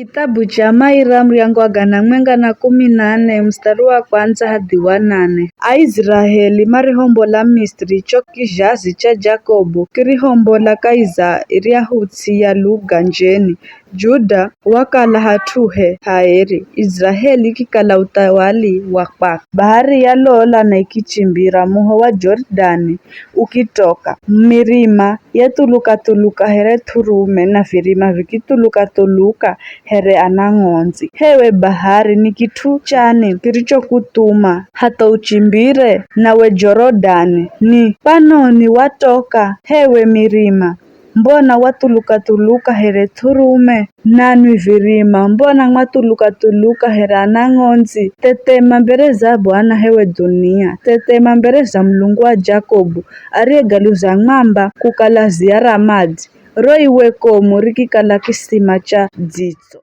Kitabu cha Maira mriango wa 414 mstari wa kwanza hadi wa 8. Aisraeli marihombola Misri cho kijazi cha Jakobo kirihombola kaiza iria hutsi ya lugha njeni. Juda wakala hatuhe haeri, Israeli kikala utawali wa kwake. Bahari ya lola na ikichimbira muho wa Jordani ukitoka. Mirima yetuluka here turume na virima vikituluka here anang'onzi. Hewe bahari ni kitu chani kilichokutuma hata uchimbire, nawe Jorodani ni panoni watoka. Hewe mirima, mbona watuluka here turume, nanwi virima, mbona mwatuluka here anang'onzi. Tetema mbele za Bwana hewe dunia, tetema mbele za Mulungu wa Jakobu ariyegaluza ng'amba kukala ziara madzi. Roiwe komu rikikala kisima cha dzitso.